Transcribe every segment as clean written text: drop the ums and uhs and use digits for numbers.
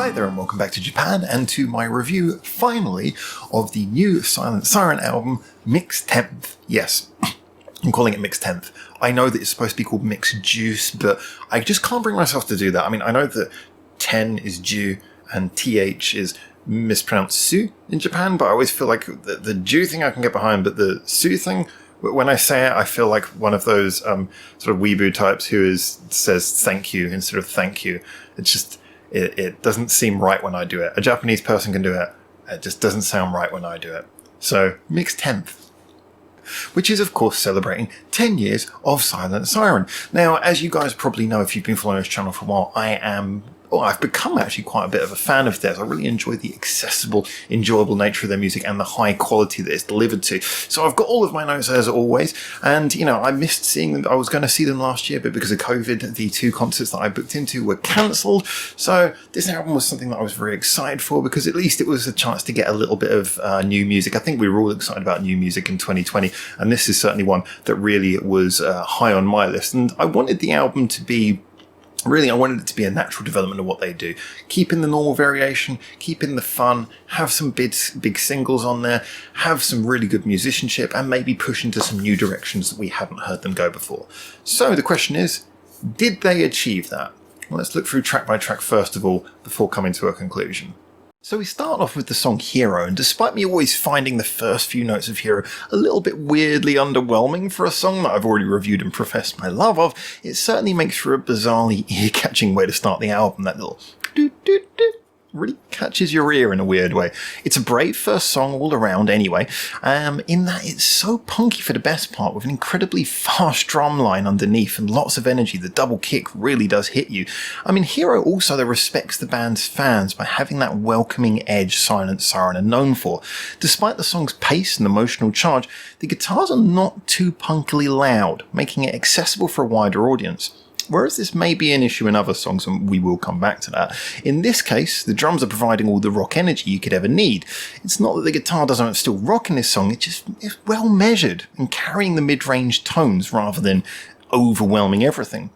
Hi there and welcome back to Japan and to my review, finally, of the new Silent Siren album, MIX10th. Yes, I'm calling it MIX10th. I know that it's supposed to be called Mix Juice, but I just can't bring myself to do that. I mean, I know that 10 is Ju and TH is mispronounced Su in Japan, but I always feel like the Ju thing I can get behind, but the Su thing, when I say it, I feel like one of those sort of weeboo types who says thank you instead of thank you. It's just... It doesn't seem right when I do it. A Japanese person can do it. It just doesn't sound right when I do it. So, MIX10th. Which is, of course, celebrating 10 years of Silent Siren. Now, as you guys probably know if you've been following this channel for a while, I've become actually quite a bit of a fan of theirs. I really enjoy the accessible, enjoyable nature of their music and the high quality that it's delivered to. So I've got all of my notes as always, and I missed seeing them. I was going to see them last year, but because of COVID, the two concerts that I booked into were cancelled. So this album was something that I was very excited for, because at least it was a chance to get a little bit of new music. I think we were all excited about new music in 2020, and this is certainly one that really was high on my list. And I wanted the album to be I wanted it to be a natural development of what they do. Keep in the normal variation, keep in the fun, have some big singles on there, have some really good musicianship, and maybe push into some new directions that we haven't heard them go before. So the question is, did they achieve that? Well, let's look through track by track first of all, before coming to a conclusion. So we start off with the song Hero, and despite me always finding the first few notes of Hero a little bit weirdly underwhelming for a song that I've already reviewed and professed my love of, it certainly makes for a bizarrely ear-catching way to start the album. That little doot-doot-doot really catches your ear in a weird way. It's a brave first song all around anyway, in that it's so punky for the best part, with an incredibly fast drum line underneath and lots of energy. The double kick really does hit you. I mean, Hero also though respects the band's fans by having that welcoming edge Silent Siren are known for. Despite the song's pace and emotional charge, the guitars are not too punkily loud, making it accessible for a wider audience. Whereas this may be an issue in other songs, and we will come back to that, in this case, the drums are providing all the rock energy you could ever need. It's not that the guitar doesn't still rock in this song, it's well measured and carrying the mid-range tones rather than overwhelming everything.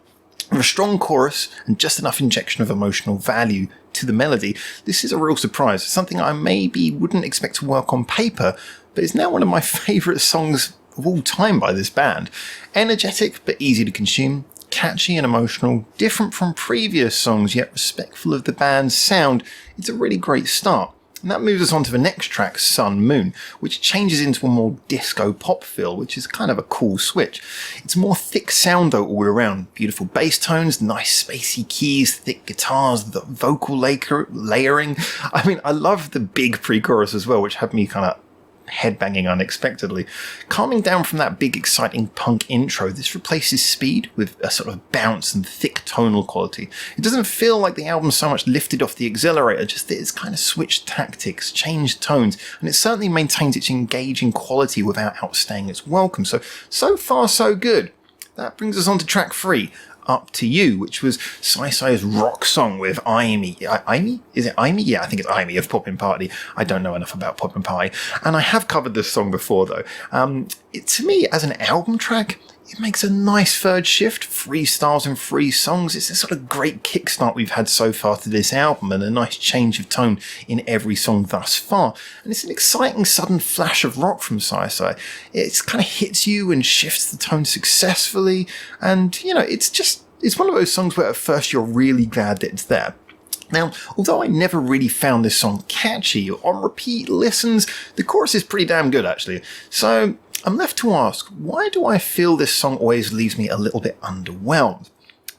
With a strong chorus and just enough injection of emotional value to the melody, this is a real surprise, something I maybe wouldn't expect to work on paper, but is now one of my favourite songs of all time by this band. Energetic but easy to consume, catchy and emotional, different from previous songs yet respectful of the band's sound. It's a really great start. And that moves us on to the next track, Sun Moon, which changes into a more disco pop feel, which is kind of a cool switch. It's more thick sound though all around. Beautiful bass tones, nice spacey keys, thick guitars, the vocal layering. I mean, I love the big pre-chorus as well, which had me kind of headbanging unexpectedly. Calming down from that big exciting punk intro, this replaces speed with a sort of bounce and thick tonal quality. It doesn't feel like the album's so much lifted off the accelerator, just that it's kind of switched tactics, changed tones, and it certainly maintains its engaging quality without outstaying its welcome. So far so good. That brings us on to track 3, Up to You, which was Sai rock song with Aimi. Aimi? Is it Aimi? Yeah, I think it's Aimi of Poppin' Party. I don't know enough about Poppin' Party. And I have covered this song before though. To me, as an album track, it makes a nice third shift, 3 styles and 3 songs. It's a sort of great kickstart we've had so far to this album, and a nice change of tone in every song thus far. And it's an exciting sudden flash of rock from Sai. It kind of hits you and shifts the tone successfully, and it's one of those songs where at first you're really glad that it's there. Now, although I never really found this song catchy, on repeat listens, the chorus is pretty damn good actually. So I'm left to ask, why do I feel this song always leaves me a little bit underwhelmed?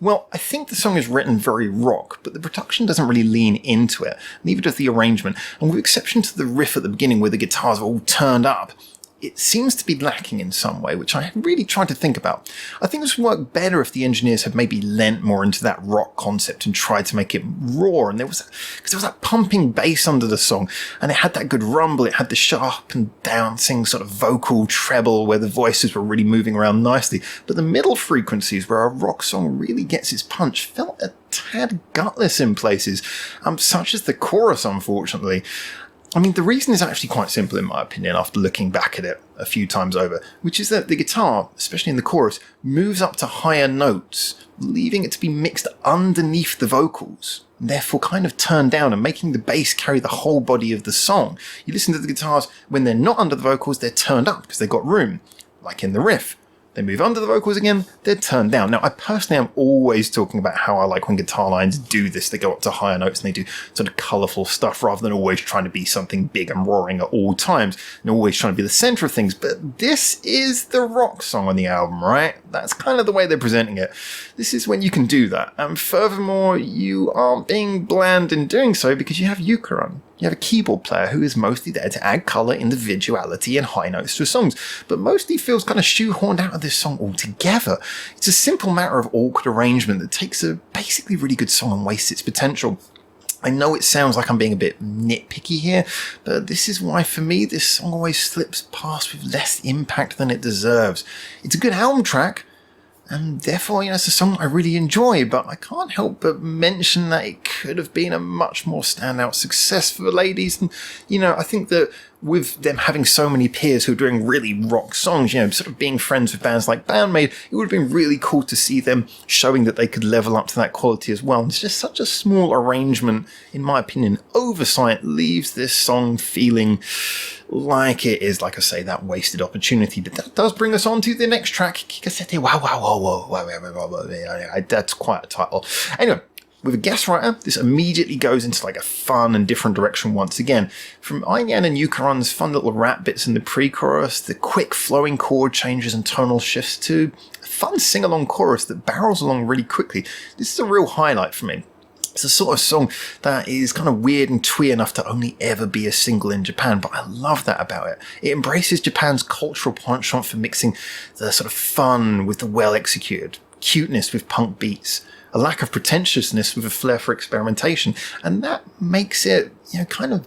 Well, I think the song is written very rock, but the production doesn't really lean into it, neither does the arrangement, and with exception to the riff at the beginning where the guitars are all turned up, it seems to be lacking in some way, which I really tried to think about. I think this would work better if the engineers had maybe lent more into that rock concept and tried to make it raw, and there was that pumping bass under the song, and it had that good rumble, it had the sharp and bouncing sort of vocal treble where the voices were really moving around nicely, but the middle frequencies where a rock song really gets its punch felt a tad gutless in places, such as the chorus unfortunately. I mean, the reason is actually quite simple in my opinion after looking back at it a few times over, which is that the guitar, especially in the chorus, moves up to higher notes, leaving it to be mixed underneath the vocals, and therefore kind of turned down and making the bass carry the whole body of the song. You listen to the guitars, when they're not under the vocals, they're turned up because they've got room, like in the riff. They move under the vocals again, they're turned down. Now, I personally am always talking about how I like when guitar lines do this. They go up to higher notes and they do sort of colourful stuff rather than always trying to be something big and roaring at all times and always trying to be the centre of things. But this is the rock song on the album, right? That's kind of the way they're presenting it. This is when you can do that. And furthermore, you aren't being bland in doing so because you have Yukaron. You have a keyboard player who is mostly there to add colour, individuality and high notes to songs, but mostly feels kind of shoehorned out of this song altogether. It's a simple matter of awkward arrangement that takes a basically really good song and wastes its potential. I know it sounds like I'm being a bit nitpicky here, but this is why for me this song always slips past with less impact than it deserves. It's a good album track, and therefore, it's a song I really enjoy, but I can't help but mention that it could have been a much more standout success for the ladies. And, I think that with them having so many peers who are doing really rock songs, sort of being friends with bands like Bandmate, it would have been really cool to see them showing that they could level up to that quality as well. And it's just such a small arrangement, in my opinion, oversight leaves this song feeling like it is, like I say, that wasted opportunity. But that does bring us on to the next track, Kikasete. Wow. That's quite a title. Anyway, with a guest writer, this immediately goes into like a fun and different direction once again. From Einyan and Yukaron's fun little rap bits in the pre-chorus, the quick flowing chord changes and tonal shifts to a fun sing-along chorus that barrels along really quickly. This is a real highlight for me. It's a sort of song that is kind of weird and twee enough to only ever be a single in Japan, but I love that about it. It embraces Japan's cultural penchant for mixing the sort of fun with the well-executed, cuteness with punk beats, a lack of pretentiousness with a flair for experimentation, and that makes it, kind of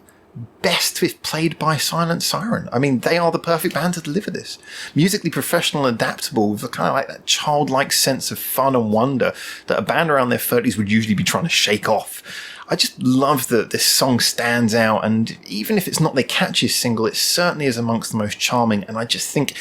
best if played by Silent Siren. I mean, they are the perfect band to deliver this. Musically professional and adaptable with a kind of like that childlike sense of fun and wonder that a band around their 30s would usually be trying to shake off. I just love that this song stands out, and even if it's not their catchiest single, it certainly is amongst the most charming, and I just think,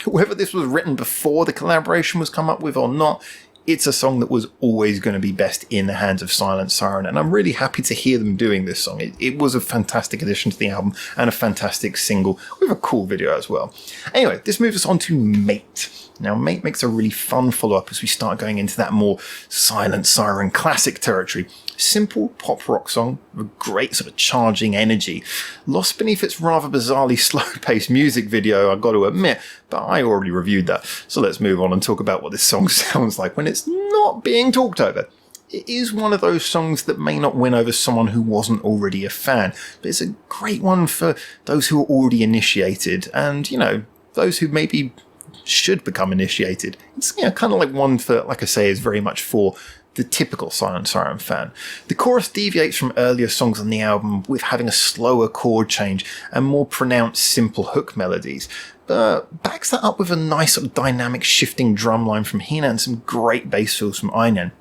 whether this was written before the collaboration was come up with or not, it's a song that was always going to be best in the hands of Silent Siren, and I'm really happy to hear them doing this song. It was a fantastic addition to the album and a fantastic single with a cool video as well. Anyway, this moves us on to Mate. Now, Mate makes a really fun follow-up as we start going into that more Silent Siren classic territory. Simple pop rock song with a great sort of charging energy. Lost beneath its rather bizarrely slow-paced music video, I've got to admit, but I already reviewed that. So let's move on and talk about what this song sounds like when it's not being talked over. It is one of those songs that may not win over someone who wasn't already a fan, but it's a great one for those who are already initiated and, those who maybe should become initiated. It's kind of like one for, like I say, is very much for the typical Silent Siren fan. The chorus deviates from earlier songs on the album with having a slower chord change and more pronounced simple hook melodies, but backs that up with a nice sort of dynamic shifting drum line from Hina and some great bass fills from Einyan.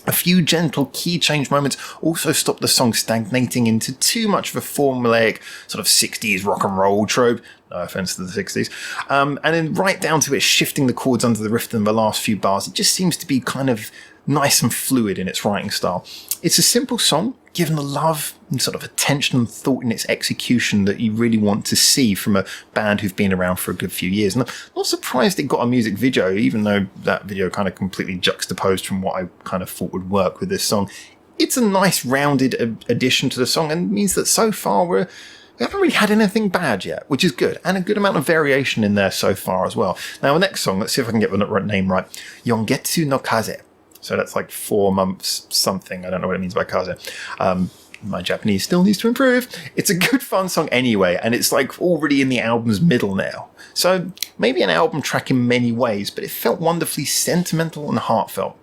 A few gentle key change moments also stop the song stagnating into too much of a formulaic sort of 60s rock and roll trope. No offense to the 60s. And then right down to it shifting the chords under the riff in the last few bars. It just seems to be kind of nice and fluid in its writing style. It's a simple song, given the love and sort of attention and thought in its execution that you really want to see from a band who've been around for a good few years. And I'm not surprised it got a music video, even though that video kind of completely juxtaposed from what I kind of thought would work with this song. It's a nice rounded addition to the song and means that so far we haven't really had anything bad yet, which is good, and a good amount of variation in there so far as well. Now, the next song, let's see if I can get the name right. Yongetsu no Kaze. So that's like 4 months something. I don't know what it means by kaze. My Japanese still needs to improve. It's a good fun song anyway, and it's like already in the album's middle now. So maybe an album track in many ways, but it felt wonderfully sentimental and heartfelt.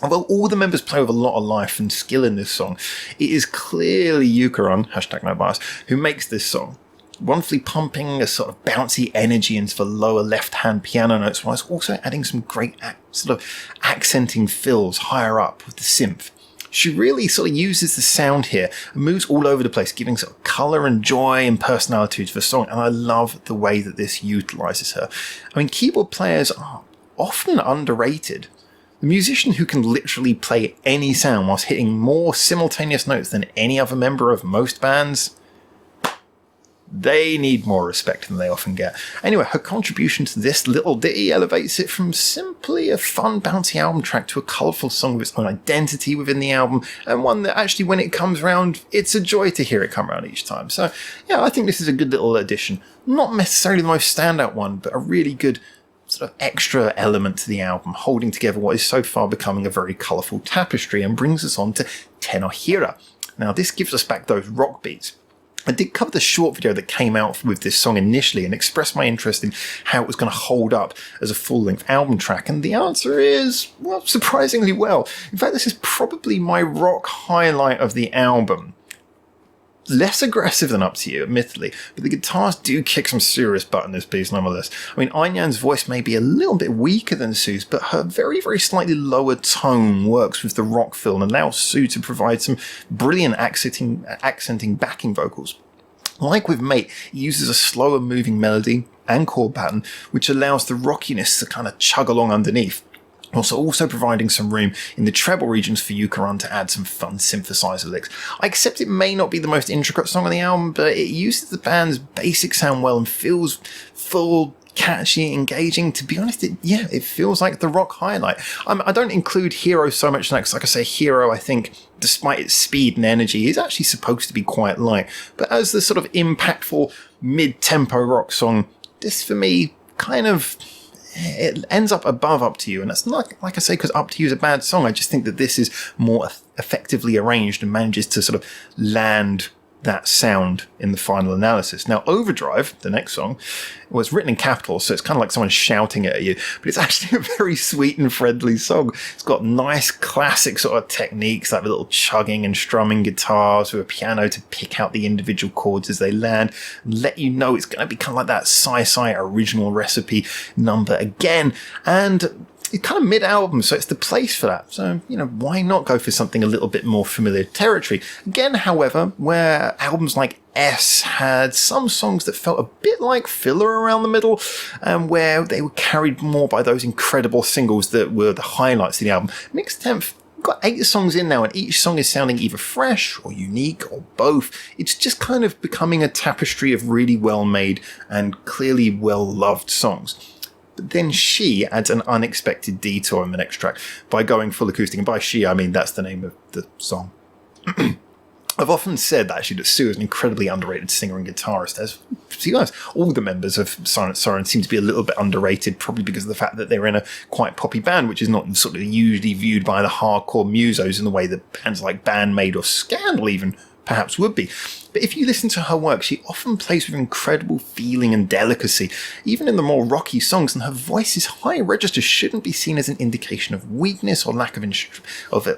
Although all the members play with a lot of life and skill in this song, it is clearly Yukaron, #NoBias, who makes this song. Wonderfully pumping a sort of bouncy energy into the lower left-hand piano notes, whilst also adding some great sort of accenting fills higher up with the synth. She really sort of uses the sound here and moves all over the place, giving sort of colour and joy and personality to the song. And I love the way that this utilises her. I mean, keyboard players are often underrated. The musician who can literally play any sound whilst hitting more simultaneous notes than any other member of most bands, they need more respect than they often get. Anyway, her contribution to this little ditty elevates it from simply a fun, bouncy album track to a colourful song with its own identity within the album, and one that actually, when it comes round, it's a joy to hear it come around each time. So, yeah, I think this is a good little addition. Not necessarily the most standout one, but a really good sort of extra element to the album, holding together what is so far becoming a very colourful tapestry, and brings us on to Tenohira. Now, this gives us back those rock beats. I did cover the short video that came out with this song initially and expressed my interest in how it was going to hold up as a full-length album track, and the answer is, well, surprisingly well. In fact, this is probably my rock highlight of the album. Less aggressive than Up To You, admittedly, but the guitars do kick some serious butt in this piece nonetheless. I mean, Einyan's voice may be a little bit weaker than Sue's, but her very, very slightly lower tone works with the rock feel and allows Sue to provide some brilliant accenting backing vocals. Like with Mate, it uses a slower moving melody and chord pattern, which allows the rockiness to kind of chug along underneath. Also providing some room in the treble regions for Yukarun to add some fun synthesizer licks. I accept it may not be the most intricate song on the album, but it uses the band's basic sound well and feels full, catchy, engaging. To be honest, it feels like the rock highlight. I don't include Hero so much next. Like I say, Hero, I think, despite its speed and energy, is actually supposed to be quite light. But as the sort of impactful mid-tempo rock song, this for me kind of, it ends up above Up To You, and that's not, like I say, because Up To You is a bad song. I just think that this is more effectively arranged and manages to sort of land that sound in the final analysis. Now, Overdrive, the next song, was written in capitals, so it's kind of like someone shouting at you, but it's actually a very sweet and friendly song. It's got nice classic sort of techniques, like the little chugging and strumming guitars with a piano to pick out the individual chords as they land and let you know it's going to be kind of like that sci-fi original recipe number again. And it's kind of mid-album, so it's the place for that. So, why not go for something a little bit more familiar territory? Again, however, where albums like S had some songs that felt a bit like filler around the middle, and where they were carried more by those incredible singles that were the highlights of the album. MIX10th got 8 songs in now, and each song is sounding either fresh or unique or both. It's just kind of becoming a tapestry of really well-made and clearly well-loved songs. But then she adds an unexpected detour in the next track by going full acoustic. And by she, I mean that's the name of the song. I've often said actually that Sue is an incredibly underrated singer and guitarist. As to be honest, all the members of SIREN seem to be a little bit underrated, probably because of the fact that they're in a quite poppy band, which is not sort of usually viewed by the hardcore musos in the way that bands like Bandmate or Scandal even perhaps would be. But if you listen to her work, she often plays with incredible feeling and delicacy, even in the more rocky songs, and her voice's high register shouldn't be seen as an indication of weakness or lack of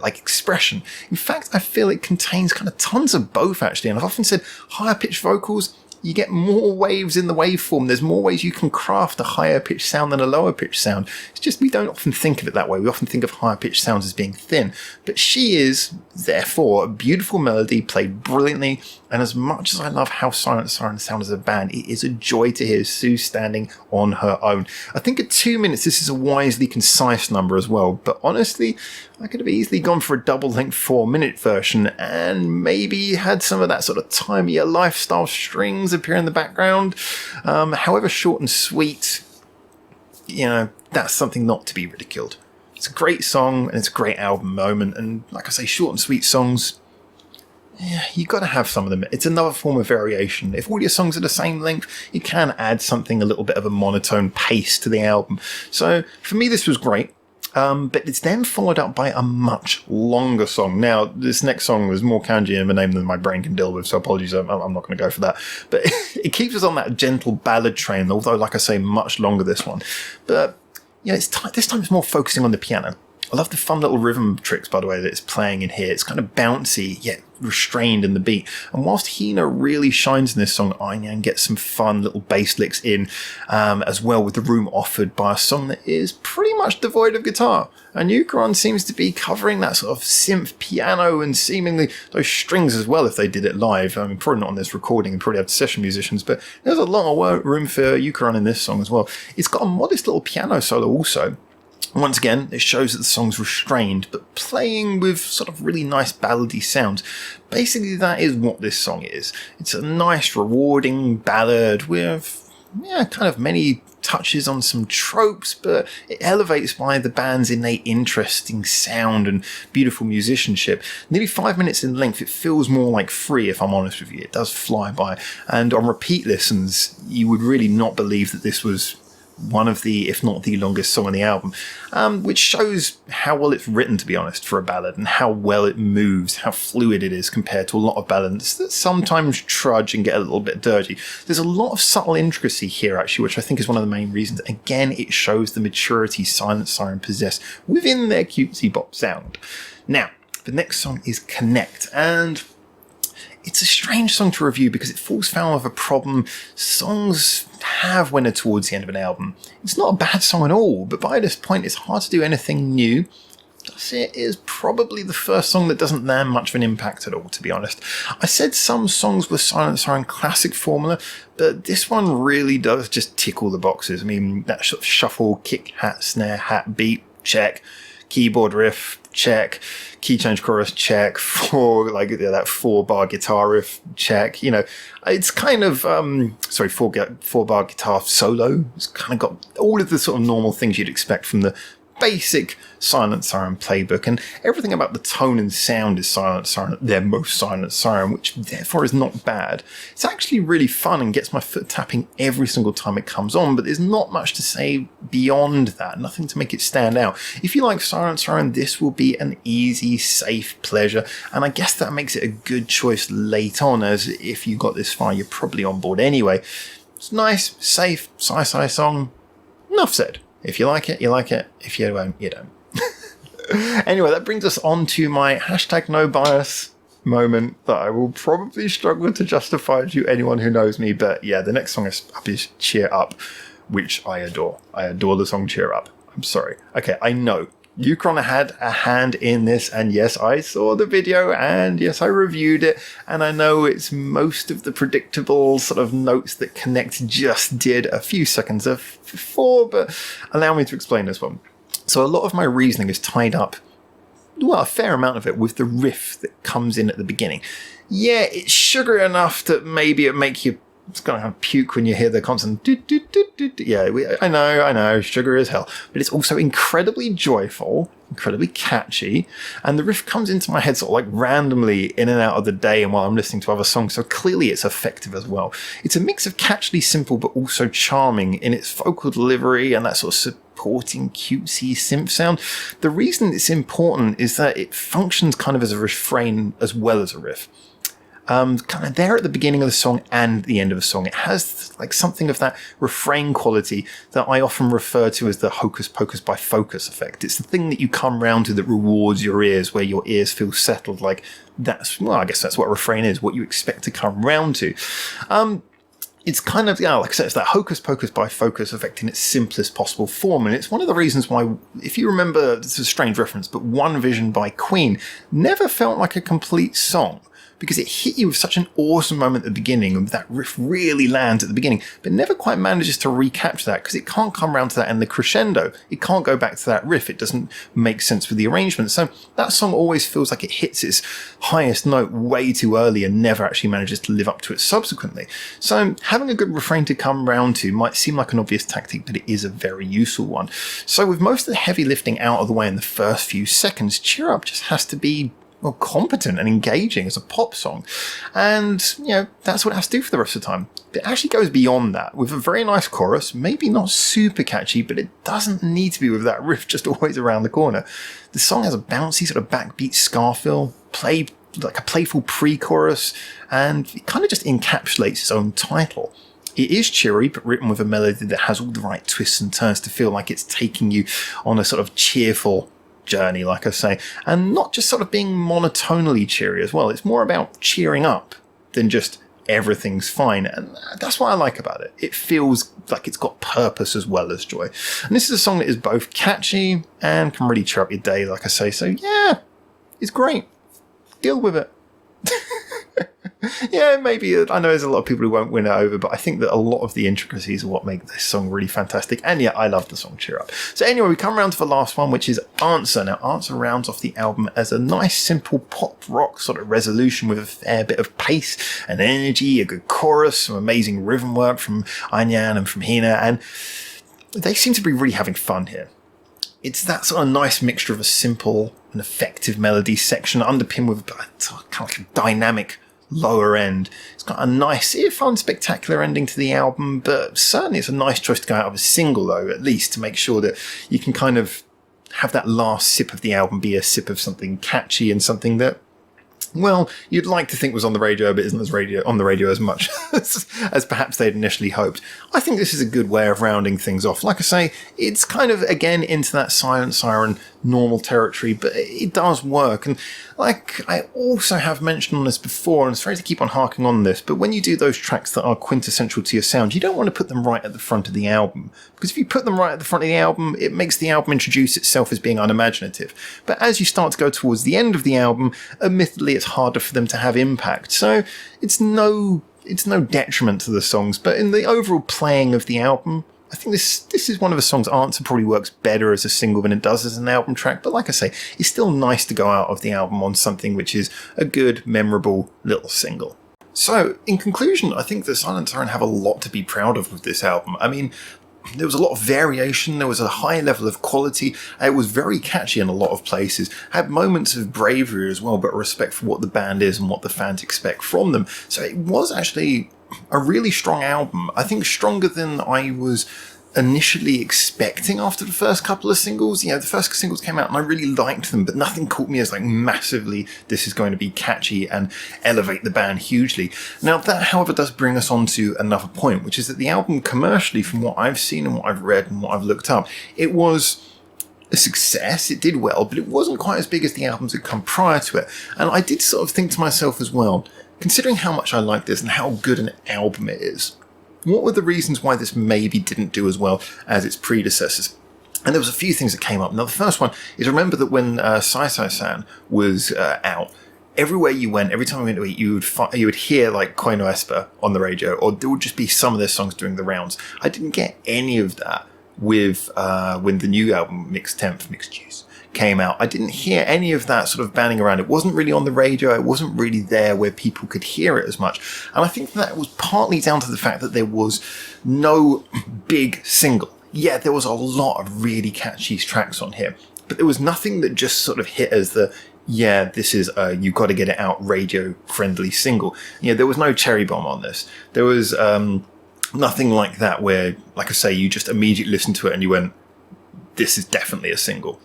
expression. In fact, I feel it contains kind of tons of both, actually, and I've often said higher pitched vocals, you get more waves in the waveform. There's more ways you can craft a higher pitched sound than a lower pitched sound. It's just we don't often think of it that way. We often think of higher pitched sounds as being thin. But she is, therefore, a beautiful melody played brilliantly. And as much as I love how Silent Siren sound as a band, it is a joy to hear Sue standing on her own. I think at 2 minutes, this is a wisely concise number as well. But honestly, I could have easily gone for a double-length 4-minute version and maybe had some of that sort of Time of Your Lifestyle strings appear in the background. However short and sweet, that's something not to be ridiculed. It's a great song and it's a great album moment. And like I say, short and sweet songs, you got to have some of them. It's another form of variation. If all your songs are the same length, you can add something a little bit of a monotone pace to the album. So for me, this was great. But it's then followed up by a much longer song. Now, this next song was more kanji in the name than my brain can deal with, so apologies, I'm not going to go for that. But it keeps us on that gentle ballad train, although, like I say, much longer this one. But, this time it's more focusing on the piano. I love the fun little rhythm tricks, by the way, that it's playing in here. It's kind of bouncy, yet restrained in the beat. And whilst Hina really shines in this song, Aine Yang gets some fun little bass licks in as well, with the room offered by a song that is pretty much devoid of guitar. And Yukaron seems to be covering that sort of synth piano and seemingly those strings as well if they did it live. I mean, probably not on this recording, and probably have session musicians, but there's a lot of room for Yukaron in this song as well. It's got a modest little piano solo also. Once again, it shows that the song's restrained, but playing with sort of really nice ballady sounds. Basically, that is what this song is. It's a nice, rewarding ballad with, kind of many touches on some tropes, but it elevates by the band's innate interesting sound and beautiful musicianship. Nearly 5 minutes in length, it feels more like 3, if I'm honest with you. It does fly by, and on repeat listens, you would really not believe that this was one of the, if not the longest song on the album, which shows how well it's written, to be honest, for a ballad, and how well it moves, how fluid it is compared to a lot of ballads that sometimes trudge and get a little bit dirty. There's a lot of subtle intricacy here, actually, which I think is one of the main reasons. Again, it shows the maturity Silent Siren possess within their cutesy bop sound. Now, the next song is Connect, and it's a strange song to review because it falls foul of a problem songs have when they're towards the end of an album. It's not a bad song at all, but by this point it's hard to do anything new. Thus it is probably the first song that doesn't land much of an impact at all, to be honest. I said some songs were Silent Siren classic formula, but this one really does just tick all the boxes. I mean, that sort of shuffle, kick, hat, snare, hat, beat, check. Keyboard riff, check. Key change chorus, check. That 4-bar guitar riff, check. It's kind of 4-bar guitar solo. It's kind of got all of the sort of normal things you'd expect from the basic Silent Siren playbook, and everything about the tone and sound is Silent Siren, their most Silent Siren, which therefore is not bad. It's actually really fun and gets my foot tapping every single time it comes on, but there's not much to say beyond that, nothing to make it stand out. If you like Silent Siren, this will be an easy, safe pleasure, and I guess that makes it a good choice late on, as if you got this far, you're probably on board anyway. It's nice, safe, sci-fi song. Enough said. If you like it, you like it. If you don't, you don't. Anyway, that brings us on to my #NoBias moment that I will probably struggle to justify to anyone who knows me. But yeah, the next song is Cheer Up, which I adore. I adore the song Cheer Up. I'm sorry. Okay, I know. Yukaron had a hand in this, and yes, I saw the video, and yes, I reviewed it, and I know it's most of the predictable sort of notes that Connect just did a few seconds before, but allow me to explain this one. So a lot of my reasoning is tied up, well, a fair amount of it, with the riff that comes in at the beginning. Yeah, it's sugary enough that maybe it make you it's going to have puke when you hear the constant yeah, I know, sugar as hell. But it's also incredibly joyful, incredibly catchy, and the riff comes into my head sort of like randomly in and out of the day and while I'm listening to other songs, so clearly it's effective as well. It's a mix of catchily simple but also charming in its vocal delivery and that sort of supporting cutesy synth sound. The reason it's important is that it functions kind of as a refrain as well as a riff. Kind of there at the beginning of the song and the end of the song. It has like something of that refrain quality that I often refer to as the hocus pocus by focus effect. It's the thing that you come round to that rewards your ears, where your ears feel settled. Like that's, well, I guess that's what a refrain is, what you expect to come round to. It's kind of, like I said, it's that hocus pocus by focus effect in its simplest possible form. And it's one of the reasons why, if you remember, this is a strange reference, but One Vision by Queen never felt like a complete song, because it hit you with such an awesome moment at the beginning, and that riff really lands at the beginning, but never quite manages to recapture that, because it can't come around to that in the crescendo. It can't go back to that riff. It doesn't make sense with the arrangement. So that song always feels like it hits its highest note way too early and never actually manages to live up to it subsequently. So having a good refrain to come round to might seem like an obvious tactic, but it is a very useful one. So with most of the heavy lifting out of the way in the first few seconds, Cheer Up just has to be, well, competent and engaging as a pop song. And, that's what it has to do for the rest of the time. But it actually goes beyond that with a very nice chorus, maybe not super catchy, but it doesn't need to be with that riff just always around the corner. The song has a bouncy sort of backbeat ska feel, like a playful pre-chorus, and it kind of just encapsulates its own title. It is cheery, but written with a melody that has all the right twists and turns to feel like it's taking you on a sort of cheerful journey, like I say, and not just sort of being monotonally cheery as well. It's more about cheering up than just everything's fine, and that's what I like about it. It feels like it's got purpose as well as joy. And this is a song that is both catchy and can really cheer up your day, like I say. So yeah, it's great. Deal with it. Yeah, maybe. I know there's a lot of people who won't win it over, but I think that a lot of the intricacies are what make this song really fantastic. And yeah, I love the song Cheer Up. So anyway, we come around to the last one, which is Answer. Now, Answer rounds off the album as a nice, simple pop rock sort of resolution with a fair bit of pace and energy, a good chorus, some amazing rhythm work from Anyan and from Hina, and they seem to be really having fun here. It's that sort of nice mixture of a simple and effective melody section underpinned with a kind of dynamic lower end. It's got a nice, fun, spectacular ending to the album, but certainly it's a nice choice to go out of a single, though, at least to make sure that you can kind of have that last sip of the album be a sip of something catchy and something that, well, you'd like to think was on the radio, but isn't on the radio as much as perhaps they'd initially hoped. I think this is a good way of rounding things off. Like I say, it's kind of, again, into that Silent Siren normal territory, but it does work. And like I also have mentioned on this before, and sorry to keep on harking on this, but when you do those tracks that are quintessential to your sound, you don't want to put them right at the front of the album. Because if you put them right at the front of the album, it makes the album introduce itself as being unimaginative. But as you start to go towards the end of the album, admittedly, it's harder for them to have impact. So it's no detriment to the songs, but in the overall playing of the album, I think this is one of the songs. Answer probably works better as a single than it does as an album track, but like I say, it's still nice to go out of the album on something which is a good, memorable little single. So, in conclusion, I think the Silent Siren have a lot to be proud of with this album. I mean, there was a lot of variation, there was a high level of quality, it was very catchy in a lot of places, had moments of bravery as well, but respect for what the band is and what the fans expect from them. So it was actually a really strong album. I think stronger than I was initially expecting after the first couple of singles. The first singles came out and I really liked them, but nothing caught me as like massively, this is going to be catchy and elevate the band hugely. Now that, however, does bring us on to another point, which is that the album commercially, from what I've seen and what I've read and what I've looked up, it was a success. It did well, but it wasn't quite as big as the albums that come prior to it. And I did sort of think to myself as well, considering how much I like this and how good an album it is, what were the reasons why this maybe didn't do as well as its predecessors? And there was a few things that came up. Now, the first one is, remember that when Sai-Sai-San was out, everywhere you went, every time we went to eat, you would hear like Koi no Esper on the radio, or there would just be some of their songs doing the rounds. I didn't get any of that with when the new album MIX10th, Mixed Juice, came out. I didn't hear any of that sort of banning around. It wasn't really on the radio. It wasn't really there where people could hear it as much. And I think that was partly down to the fact that there was no big single. Yeah, there was a lot of really catchy tracks on here, but there was nothing that just sort of hit as the, yeah, this is a you got to get it out radio friendly single. There was no cherry bomb on this. There was nothing like that where, like I say, you just immediately listened to it and you went, this is definitely a single.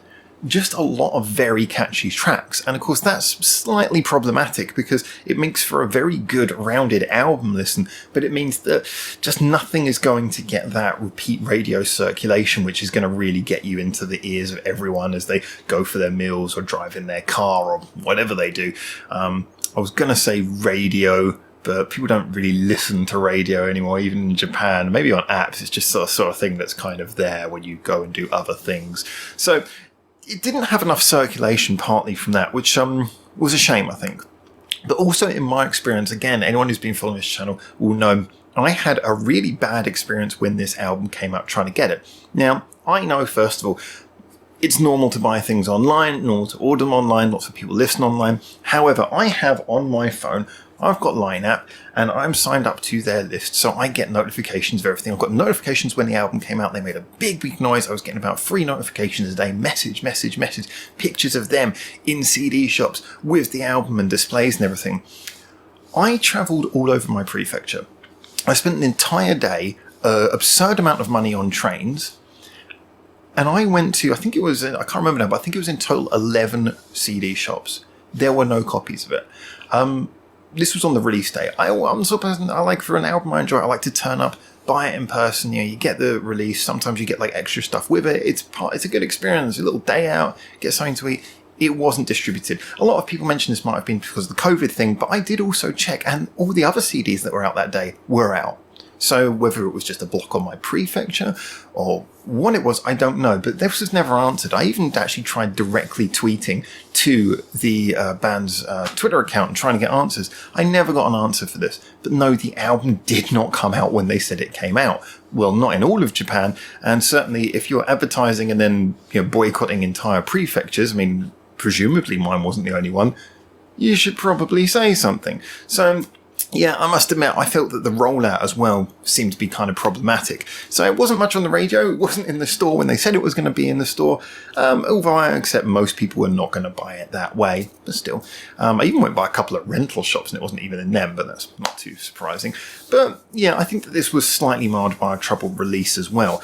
Just a lot of very catchy tracks. And of course, that's slightly problematic because it makes for a very good rounded album listen, but it means that just nothing is going to get that repeat radio circulation, which is going to really get you into the ears of everyone as they go for their meals or drive in their car or whatever they do. I was going to say radio, but people don't really listen to radio anymore, even in Japan. Maybe on apps, it's just sort of thing that's kind of there when you go and do other things. So it didn't have enough circulation, partly from that, which was a shame, I think. But also, in my experience, again, anyone who's been following this channel will know I had a really bad experience when this album came out trying to get it. Now, I know, first of all, it's normal to buy things online, normal to order them online, lots of people listen online. However, I have on my phone, I've got Line app, and I'm signed up to their list, so I get notifications of everything. I've got notifications when the album came out. They made a big noise. I was getting about 3 notifications a day, message, pictures of them in CD shops with the album and displays and everything. I travelled all over my prefecture. I spent an entire day, absurd amount of money on trains, and I went to, I think it was, I can't remember now, but I think it was in total 11 CD shops. There were no copies of it. This was on the release day. I'm the sort of person, I like, for an album I enjoy, I like to turn up, buy it in person. You get the release. Sometimes you get like extra stuff with it. It's a good experience. A little day out, get something to eat. It wasn't distributed. A lot of people mention this might have been because of the COVID thing, but I did also check, and all the other CDs that were out that day were out. So whether it was just a block on my prefecture or what it was, I don't know. But this was never answered. I even actually tried directly tweeting to the band's Twitter account and trying to get answers. I never got an answer for this. But no, the album did not come out when they said it came out. Well, not in all of Japan. And certainly if you're advertising and then boycotting entire prefectures, I mean, presumably mine wasn't the only one, you should probably say something. So yeah, I must admit, I felt that the rollout as well seemed to be kind of problematic. So it wasn't much on the radio, it wasn't in the store when they said it was going to be in the store, although I accept most people were not going to buy it that way, but still. I even went by a couple of rental shops and it wasn't even in them, but that's not too surprising. But yeah, I think that this was slightly marred by a troubled release as well.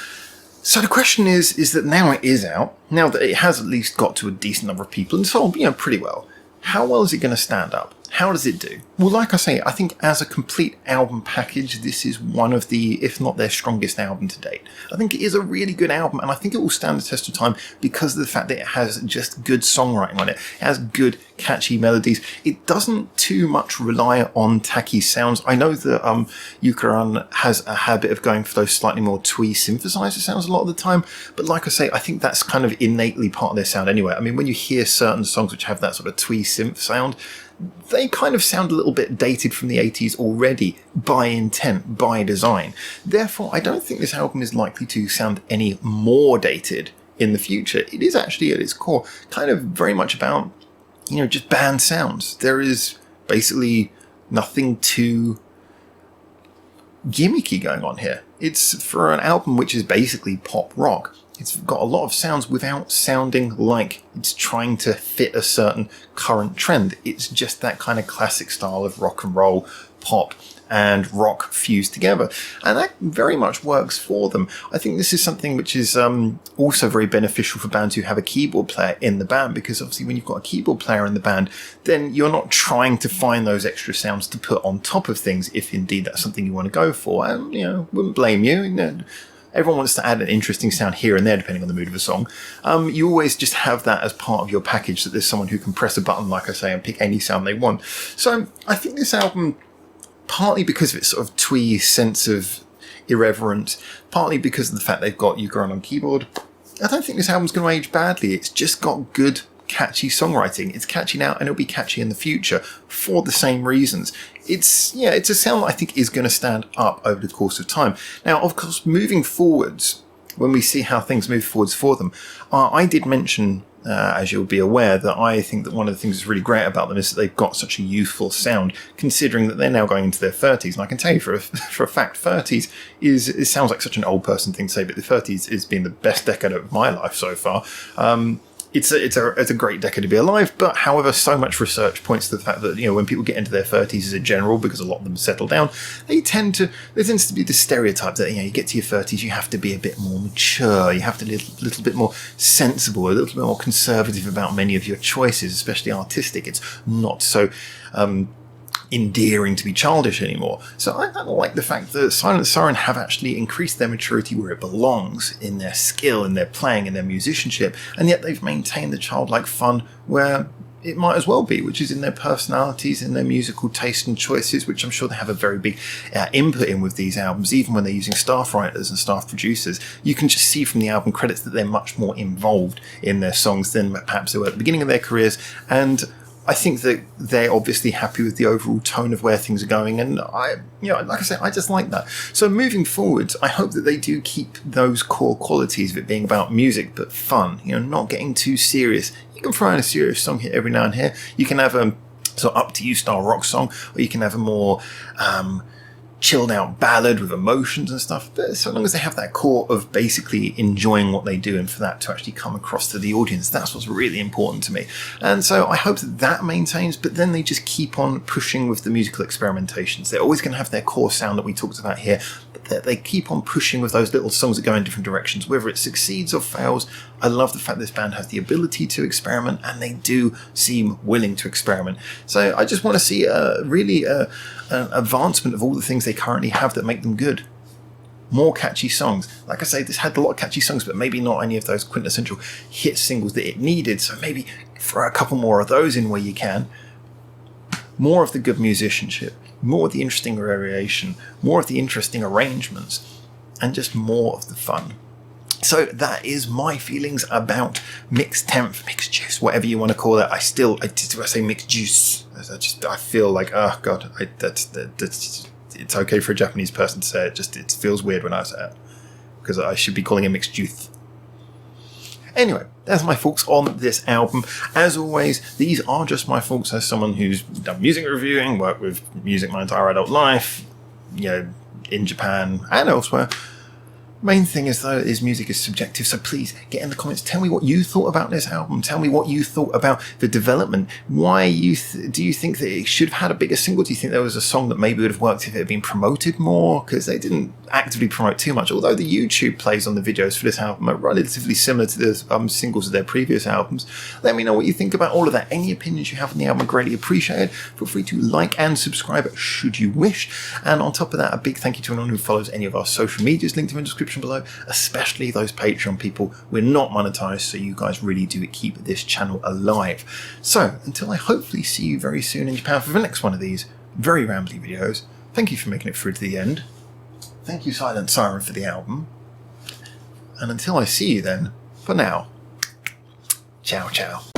So the question is that now it is out, now that it has at least got to a decent number of people and sold, pretty well, how well is it going to stand up? How does it do? Well, like I say, I think as a complete album package, this is one of the, if not their strongest album to date. I think it is a really good album, and I think it will stand the test of time because of the fact that it has just good songwriting on it. It has good, catchy melodies. It doesn't too much rely on tacky sounds. I know that Yukaran has a habit of going for those slightly more twee synthesizer sounds a lot of the time, but like I say, I think that's kind of innately part of their sound anyway. I mean, when you hear certain songs which have that sort of twee synth sound, they kind of sound a little bit dated from the 80s already, by intent, by design. Therefore, I don't think this album is likely to sound any more dated in the future. It is actually, at its core, kind of very much about, just band sounds. There is basically nothing too gimmicky going on here. It's for an album which is basically pop rock. It's got a lot of sounds without sounding like it's trying to fit a certain current trend. It's just that kind of classic style of rock and roll, pop and rock fused together. And that very much works for them. I think this is something which is also very beneficial for bands who have a keyboard player in the band, because obviously when you've got a keyboard player in the band, then you're not trying to find those extra sounds to put on top of things, if indeed that's something you want to go for. And, wouldn't blame you. Everyone wants to add an interesting sound here and there, depending on the mood of a song. You always just have that as part of your package, that there's someone who can press a button, like I say, and pick any sound they want. So I think this album, partly because of its sort of twee sense of irreverent, partly because of the fact they've got Yukaran on keyboard, I don't think this album's going to age badly. It's just got good, catchy songwriting. It's catchy now and it'll be catchy in the future for the same reasons. It's a sound that I think is going to stand up over the course of time. Now, of course, moving forwards, when we see how things move forwards for them, I did mention, as you'll be aware, that I think that one of the things that's really great about them is that they've got such a youthful sound, considering that they're now going into their 30s. And I can tell you for a fact, 30s it sounds like such an old person thing to say, but the 30s has been the best decade of my life so far. It's a great decade to be alive, but however, so much research points to the fact that, when people get into their 30s as a general, because a lot of them settle down, there tends to be this stereotype that, you get to your 30s, you have to be a bit more mature, you have to be a little bit more sensible, a little bit more conservative about many of your choices, especially artistic. It's not so endearing to be childish anymore. So I like the fact that Silent Siren have actually increased their maturity where it belongs, in their skill, in their playing, in their musicianship, and yet they've maintained the childlike fun where it might as well be, which is in their personalities, in their musical taste and choices, which I'm sure they have a very big input in with these albums. Even when they're using staff writers and staff producers, you can just see from the album credits that they're much more involved in their songs than perhaps they were at the beginning of their careers. And I think that they're obviously happy with the overall tone of where things are going, and like I say, I just like that. So moving forward, I hope that they do keep those core qualities of it being about music but fun, not getting too serious. You can throw in a serious song here every now and here. You can have a sort of up to you style rock song, or you can have a more chilled out ballad with emotions and stuff, but so long as they have that core of basically enjoying what they do, and for that to actually come across to the audience, that's what's really important to me. And so I hope that maintains, but then they just keep on pushing with the musical experimentations. They're always going to have their core sound that we talked about here, but they keep on pushing with those little songs that go in different directions, whether it succeeds or fails. I love the fact this band has the ability to experiment, and they do seem willing to experiment. So I just want to see an advancement of all the things they currently have that make them good. more catchy songs. Like I say, this had a lot of catchy songs, but maybe not any of those quintessential hit singles that it needed. So maybe throw a couple more of those in where you can. More of the good musicianship, more of the interesting variation, more of the interesting arrangements, and just more of the fun. So that is my feelings about MIX10th, mixed juice, whatever you want to call it. I say mixed juice. I feel like, oh god, that's it's okay for a Japanese person to say it. Just it feels weird when I say it because I should be calling it mixed juice. Anyway, that's my thoughts on this album. As always, these are just my thoughts as someone who's done music reviewing, worked with music my entire adult life, in Japan and elsewhere. Main thing is though is music is subjective, so please get in the comments, tell me what you thought about this album, tell me what you thought about the development, why do you think that it should have had a bigger single, do you think there was a song that maybe would have worked if it had been promoted more, because they didn't actively promote too much, although the YouTube plays on the videos for this album are relatively similar to the singles of their previous albums. Let me know what you think about all of that. Any opinions you have on the album are greatly appreciated. Feel free to like and subscribe should you wish, and on top of that, a big thank you to anyone who follows any of our social medias linked in the description below, especially those Patreon people. We're not monetized, so you guys really do keep this channel alive. So until I hopefully see you very soon in Japan for the next one of these very rambly videos, thank you for making it through to the end. Thank you, Silent Siren, for the album. And until I see you then, for now, ciao ciao.